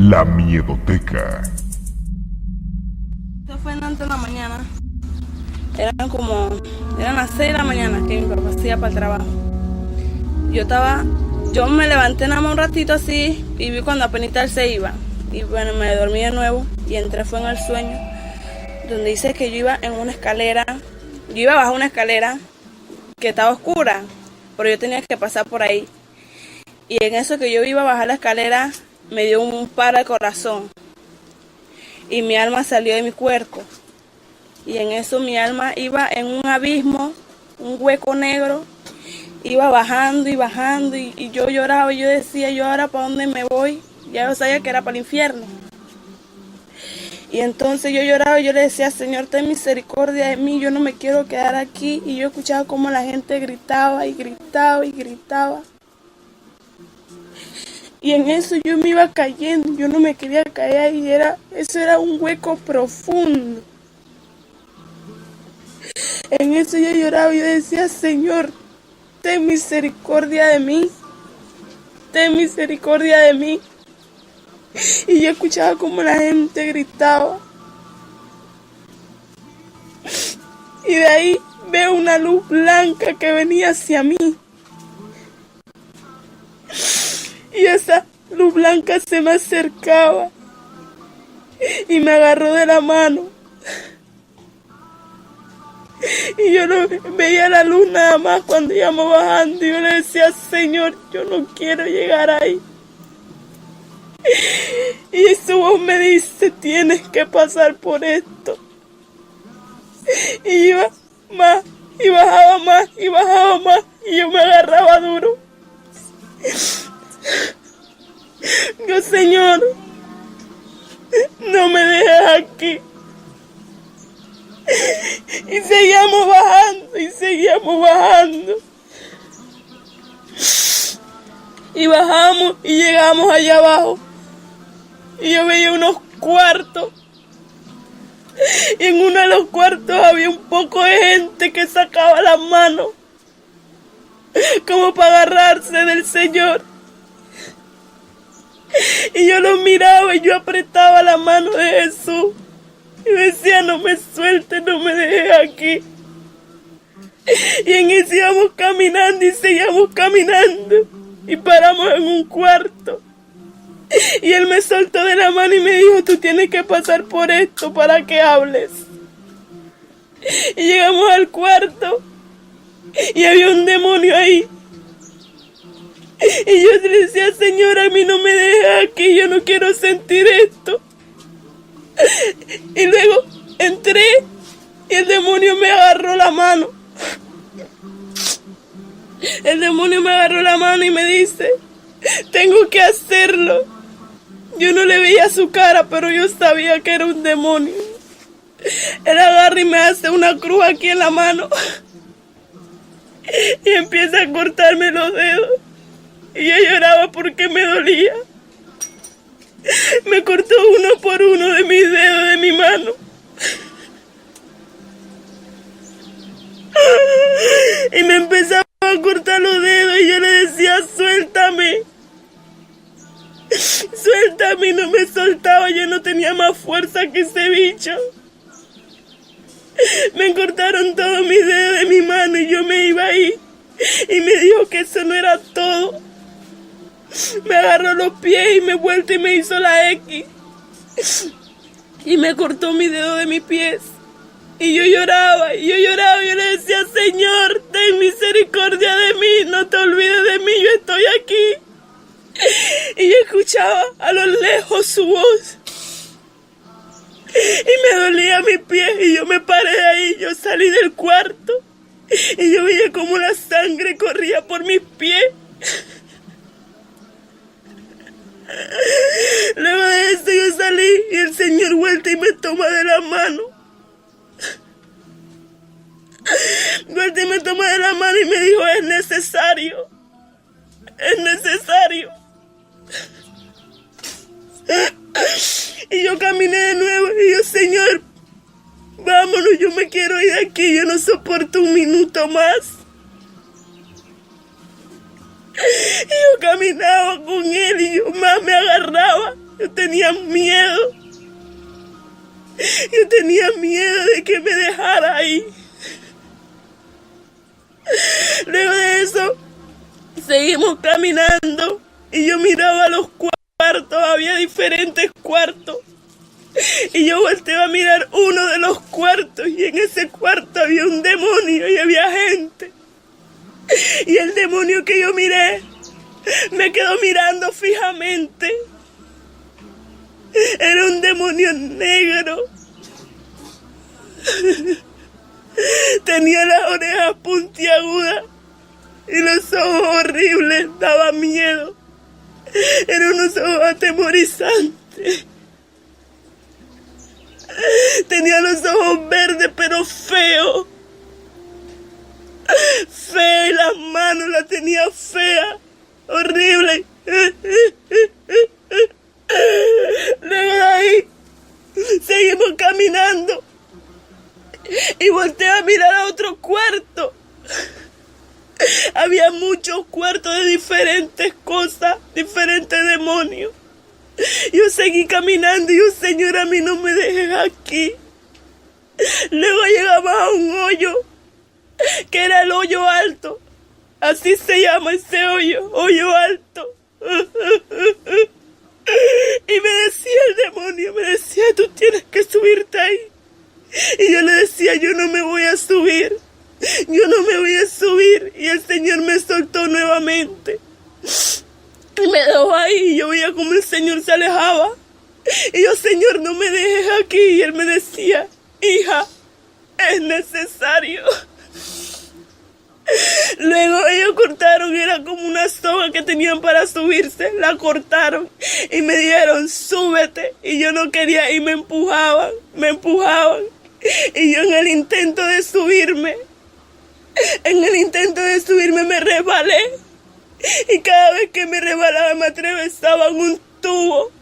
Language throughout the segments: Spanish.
La Miedoteca. Esto fue antes de la mañana. Eran las 6 de la mañana que mi papá se iba para el trabajo. Yo me levanté nada más un ratito así y vi cuando apenas él se iba. Y bueno, me dormí de nuevo y entré fue en el sueño, donde dice que yo iba en una escalera. Yo iba a bajar una escalera que estaba oscura, pero yo tenía que pasar por ahí. Y en eso que yo iba a bajar la escalera, me dio un paro al corazón. Y mi alma salió de mi cuerpo. Y en eso mi alma iba en un abismo, un hueco negro. Iba bajando y bajando y yo lloraba y yo decía, ¿yo ahora para dónde me voy? Ya yo sabía que era para el infierno. Y entonces yo lloraba y yo le decía, Señor, ten misericordia de mí, yo no me quiero quedar aquí. Y yo escuchaba como la gente gritaba y gritaba y gritaba. Y en eso yo me iba cayendo, yo no me quería caer y eso era un hueco profundo. En eso yo lloraba y yo decía, Señor, ten misericordia de mí, ten misericordia de mí. Y yo escuchaba como la gente gritaba. Y de ahí veo una luz blanca que venía hacia mí. Y esa luz blanca se me acercaba y me agarró de la mano. Y yo no veía la luz nada más cuando íbamos bajando. Y yo le decía, Señor, yo no quiero llegar ahí. Y su voz me dice, tienes que pasar por esto. Y iba más, y bajaba más, y bajaba más. Y yo me agarraba duro. Yo, Señor, no me dejes aquí. Y seguíamos bajando, y seguíamos bajando. Y bajamos y llegamos allá abajo. Y yo veía unos cuartos. Y en uno de los cuartos había un poco de gente que sacaba las manos, como para agarrarse del Señor. Y yo los miraba y yo apretaba la mano de Jesús. Y decía, no me sueltes, no me dejes aquí. Y en eso íbamos caminando y seguíamos caminando. Y paramos en un cuarto. Y él me soltó de la mano y me dijo, tú tienes que pasar por esto para que hables. Y llegamos al cuarto. Y había un demonio ahí. Y yo le decía, Señor, a mí no me dejes aquí, yo no quiero sentir esto. Y luego entré y el demonio me agarró la mano. El demonio me agarró la mano y me dice, tengo que hacerlo. Yo no le veía su cara, pero yo sabía que era un demonio. Él agarra y me hace una cruz aquí en la mano. Y empieza a cortarme los dedos. Y yo lloraba porque me dolía. Me cortó uno por uno de mis dedos de mi mano. Y me empezaba a cortar los dedos y yo le decía, suéltame. Suéltame, y no me soltaba, yo no tenía más fuerza que ese bicho. Me cortaron todos mis dedos de mi mano y yo me iba ahí. Y me dijo que eso no era todo. Me agarró los pies y me vuelto y me hizo la X. Y me cortó mi dedo de mis pies. Y yo lloraba, y yo lloraba, y yo le decía, Señor, ten misericordia de mí, no te olvides de mí, yo estoy aquí. Y yo escuchaba a lo lejos su voz. Y me dolía mis pies, y yo me paré de ahí, yo salí del cuarto. Y yo veía como la sangre corría por mis pies. Luego de eso yo salí y el Señor vuelta y me toma de la mano. Vuelta y me toma de la mano y me dijo, es necesario. Es necesario. Y yo caminé de nuevo y yo, Señor, vámonos, yo me quiero ir de aquí, yo no soporto un minuto más. Y yo caminaba con él y yo más me agarraba. Yo tenía miedo. Yo tenía miedo de que me dejara ahí. Luego de eso, seguimos caminando y yo miraba los cuartos, había diferentes cuartos. Y yo volteaba a mirar uno de los cuartos y en ese cuarto había un demonio y había gente. Y el demonio que yo miré me quedó mirando fijamente. Era un demonio negro. Tenía las orejas puntiagudas y los ojos horribles, daba miedo. Eran unos ojos atemorizantes. Tenía los ojos verdes, pero feos. Feo, y las manos las tenía feas, horrible. Luego de ahí, seguimos caminando. Y volteé a mirar a otro cuarto. Había muchos cuartos de diferentes cosas, diferentes demonios. Yo seguí caminando y yo, Señor, a mí no me dejes aquí. Luego llegamos a un hoyo, que era el hoyo alto. Así se llama ese hoyo, hoyo alto. Y me decía el demonio, me decía, tú tienes que subirte ahí. Y yo le decía, yo no me voy a subir. Yo no me voy a subir. Y el Señor me soltó nuevamente. Y me dejó ahí y yo veía como el Señor se alejaba. Y yo, Señor, no me dejes aquí. Y Él me decía, hija, es necesario. Luego ellos cortaron, era como una soga que tenían para subirse. La cortaron y me dijeron, súbete. Y yo no quería y me empujaban. Y yo en el intento de subirme me resbalé. Y cada vez que me resbalaba me atravesaban un tubo.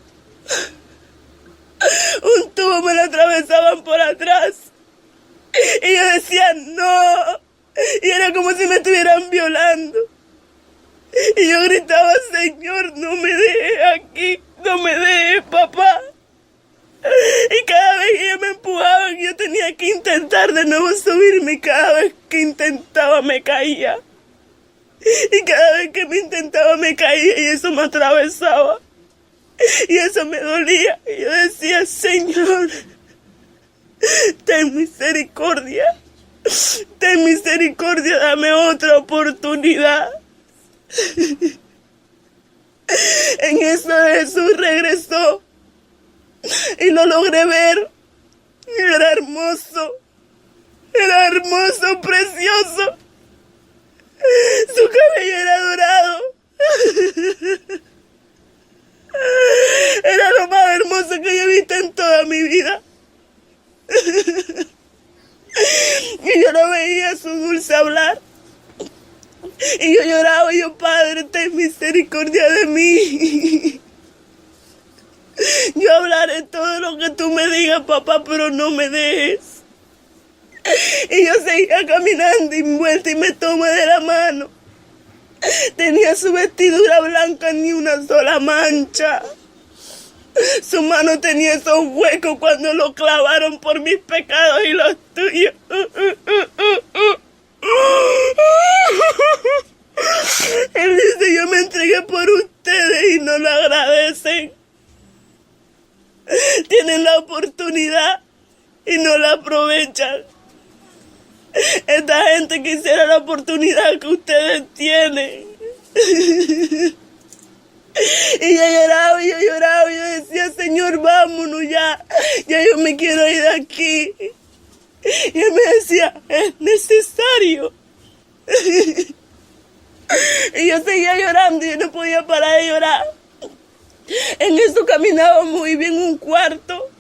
Un tubo me lo atravesaban por atrás. Y yo decía, no. Y era como si me estuvieran violando. Y yo gritaba, Señor, no me dejes aquí. No me dejes, papá. Y cada vez que ellos me empujaban, yo tenía que intentar de nuevo subirme. Y cada vez que intentaba me caía. Y cada vez que me intentaba me caía y eso me atravesaba. Y eso me dolía. Y yo decía, Señor, ten misericordia. Ten misericordia, dame otra oportunidad. En eso Jesús regresó. Y lo logré ver. Y era hermoso. Era hermoso, precioso. Su cabello era dorado. Era lo más hermoso que yo he visto en toda mi vida. Y yo no veía su dulce hablar. Y yo lloraba y yo, Padre, ten misericordia de mí. Yo hablaré todo lo que tú me digas, papá, pero no me dejes. Y yo seguía caminando envuelta y me tomé de la mano. Tenía su vestidura blanca, ni una sola mancha. Su mano tenía esos huecos cuando lo clavaron por mis pecados y los tuyos. Él dice, yo me entregué por ustedes y no lo agradecen. Tienen la oportunidad y no la aprovechan. Esta gente quisiera la oportunidad que ustedes tienen. Y yo lloraba y yo decía, Señor, vámonos ya. Ya yo me quiero ir de aquí. Y él me decía, es necesario. Y yo seguía llorando y yo no podía parar de llorar. En eso caminaba muy bien un cuarto.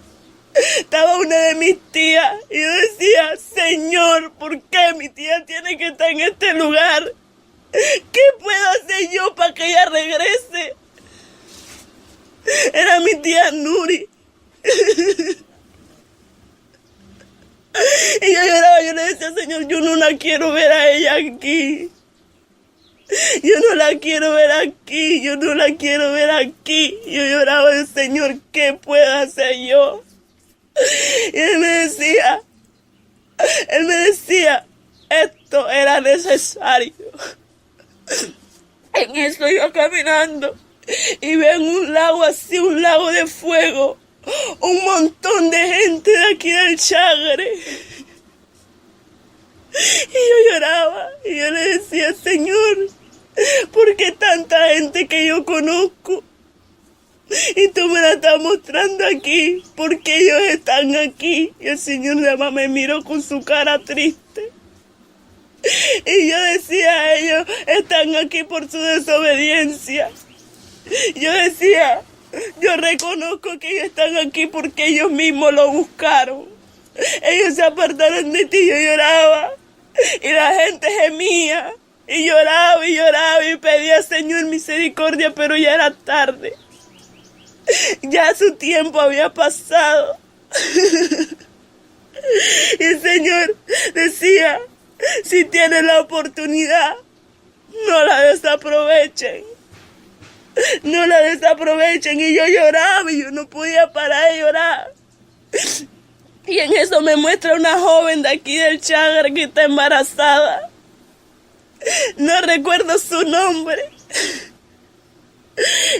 Estaba una de mis tías y yo decía, Señor, ¿por qué mi tía tiene que estar en este lugar? ¿Qué puedo hacer yo para que ella regrese? Era mi tía Nuri. Y yo lloraba, yo le decía, Señor, yo no la quiero ver a ella aquí. Yo no la quiero ver aquí, yo no la quiero ver aquí. Yo lloraba al Señor, ¿qué puedo hacer yo? Y Él me decía, esto era necesario. En eso yo caminando y veo un lago así, un lago de fuego, un montón de gente de aquí del Chagre. Y yo lloraba y yo le decía, Señor, ¿por qué tanta gente que yo conozco? Y tú me la estás mostrando aquí, ¿por qué ellos están aquí? Y el Señor nada más me miró con su cara triste. Y yo decía, ellos están aquí por su desobediencia. Yo decía, yo reconozco que ellos están aquí porque ellos mismos lo buscaron. Ellos se apartaron de ti, yo lloraba. Y la gente gemía. Y lloraba y pedía, Señor, misericordia, pero ya era tarde. Ya su tiempo había pasado. Y el Señor decía, si tienen la oportunidad, no la desaprovechen. No la desaprovechen. Y yo lloraba y yo no podía parar de llorar. Y en eso me muestra una joven de aquí del Chagre que está embarazada. No recuerdo su nombre.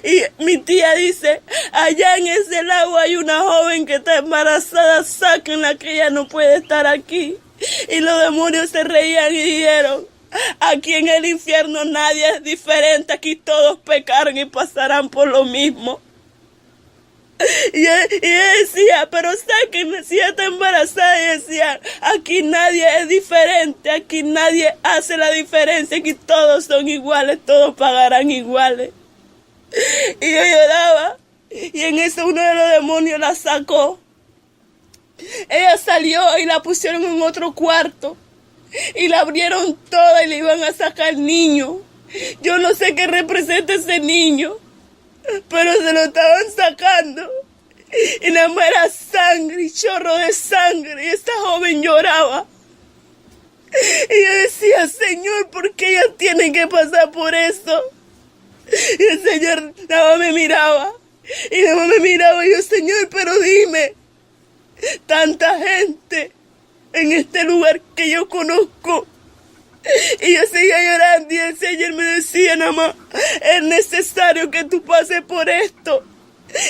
Y mi tía dice, allá en ese lago hay una joven que está embarazada, sáquenla que ella no puede estar aquí. Y los demonios se reían y dijeron, aquí en el infierno nadie es diferente, aquí todos pecaron y pasarán por lo mismo. Y yo decía, pero sáquenme si ella está embarazada. Y decía, aquí nadie es diferente, aquí nadie hace la diferencia, aquí todos son iguales, todos pagarán iguales. Y yo lloraba, y en eso uno de los demonios la sacó. Ella salió y la pusieron en otro cuarto, y la abrieron toda y le iban a sacar el niño. Yo no sé qué representa ese niño, pero se lo estaban sacando. Y nada más era sangre y chorro de sangre, y esta joven lloraba. Y yo decía, Señor, ¿por qué ellas tienen que pasar por eso? Y el Señor nada más me miraba. Y nada más me miraba y yo, Señor, pero dime, tanta gente en este lugar que yo conozco. Y yo seguía llorando y el Señor me decía, nada más, es necesario que tú pases por esto.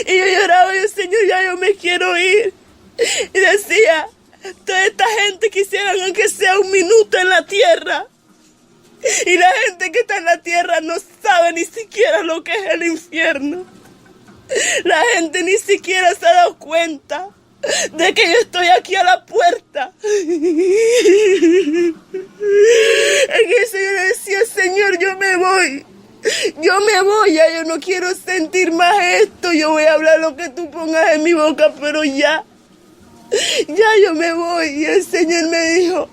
Y yo lloraba y el Señor, ya yo me quiero ir. Y decía, toda esta gente quisieran aunque sea un minuto en la tierra. Y la gente que está en la tierra no sabe ni siquiera lo que es el infierno. La gente ni siquiera se ha dado cuenta de que yo estoy aquí a la puerta. En eso yo le decía, Señor, yo me voy, ya yo no quiero sentir más esto, yo voy a hablar lo que tú pongas en mi boca, pero ya yo me voy. Y el Señor me dijo,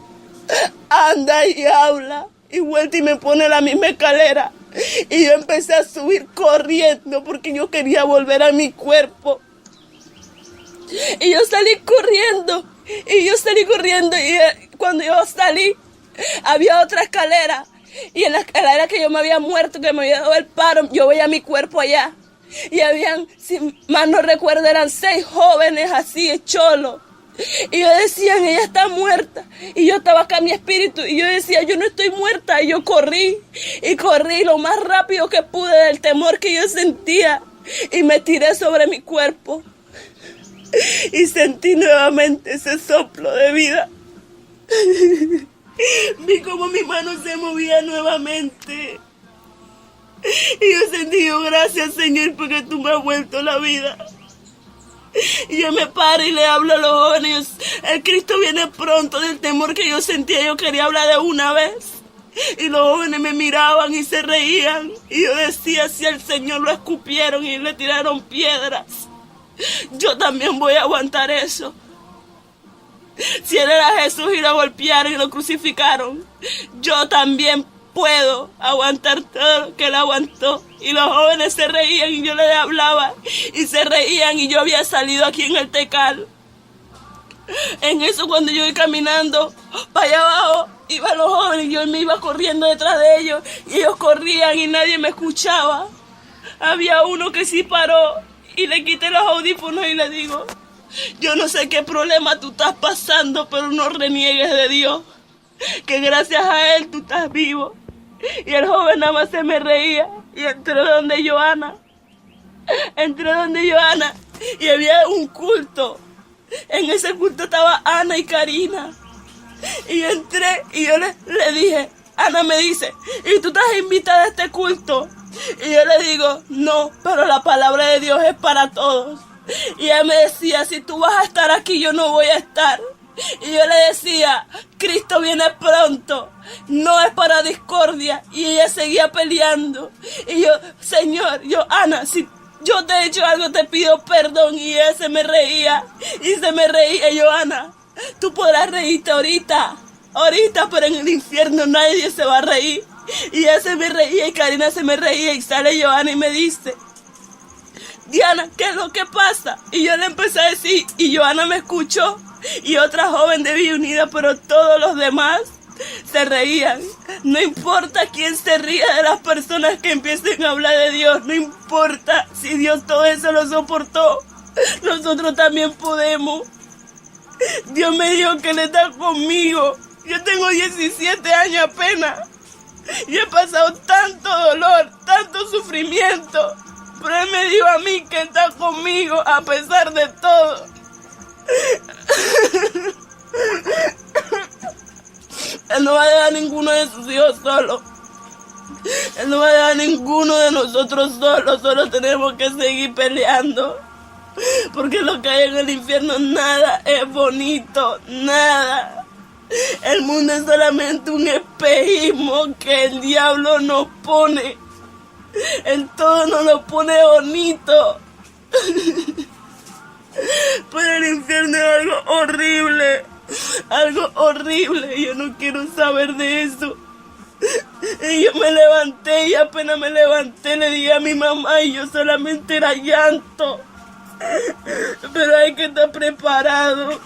anda y habla. Y vuelta y me pone la misma escalera. Y yo empecé a subir corriendo porque yo quería volver a mi cuerpo. Y yo salí corriendo. Y cuando yo salí, había otra escalera. Y en la escalera que yo me había muerto, que me había dado el paro, yo veía mi cuerpo allá. Y habían, si mal no recuerdo, eran 6 jóvenes así, cholos. Y yo decía, ella está muerta. Y yo estaba acá en mi espíritu. Y yo decía, yo no estoy muerta. Y yo corrí. Y corrí lo más rápido que pude del temor que yo sentía. Y me tiré sobre mi cuerpo. Y sentí nuevamente ese soplo de vida. Vi como mi mano se movía nuevamente. Y yo sentí, gracias Señor, porque tú me has vuelto la vida. Y yo me paro y le hablo a los jóvenes. El Cristo viene pronto. Del temor que yo sentía, yo quería hablar de una vez. Y los jóvenes me miraban y se reían. Y yo decía, si al Señor lo escupieron y le tiraron piedras, yo también voy a aguantar eso. Si Él era Jesús y lo golpearon y lo crucificaron, yo también puedo aguantar todo lo que Él aguantó. Y los jóvenes se reían y yo les hablaba y se reían, y yo había salido aquí en el Tecal. En eso, cuando yo iba caminando para allá abajo, iban los jóvenes y yo me iba corriendo detrás de ellos y ellos corrían y nadie me escuchaba. Había uno que sí paró y le quité los audífonos y le digo, yo no sé qué problema tú estás pasando, pero no reniegues de Dios, que gracias a Él tú estás vivo. Y el joven nada más se me reía y entré donde Joana y había un culto. En ese culto estaba Ana y Karina. Y entré y yo le dije, Ana me dice, ¿y tú estás invitada a este culto? Y yo le digo, no, pero la palabra de Dios es para todos. Y ella me decía, si tú vas a estar aquí, yo no voy a estar. Y yo le decía, Cristo viene pronto, no es para discordia. Y ella seguía peleando. Y yo, Señor, Ana, si yo te he hecho algo, te pido perdón. Y ella se me reía, y yo, Ana, tú podrás reírte ahorita, pero en el infierno nadie se va a reír. Y ella se me reía y Karina se me reía y sale Joana y me dice, Diana, ¿qué es lo que pasa? Y yo le empecé a decir y Joana me escuchó y otra joven de Vida Unida, pero todos los demás se reían. No importa quién se ría de las personas que empiecen a hablar de Dios, no importa si Dios todo eso lo soportó, nosotros también podemos. Dios me dijo que Él está conmigo. Yo tengo 17 años apenas. Y he pasado tanto dolor, tanto sufrimiento. Pero Él me dijo a mí que está conmigo a pesar de todo. Él no va a dejar ninguno de sus hijos solo. Él no va a dejar ninguno de nosotros solos. Solo tenemos que seguir peleando. Porque lo que hay en el infierno, nada es bonito, nada. El mundo es solamente un espejismo que el diablo nos pone. Él todo nos lo pone bonito. Pero el infierno es algo horrible. Yo no quiero saber de eso. Y yo me levanté y apenas me levanté le dije a mi mamá y yo solamente era llanto. Pero hay que estar preparado.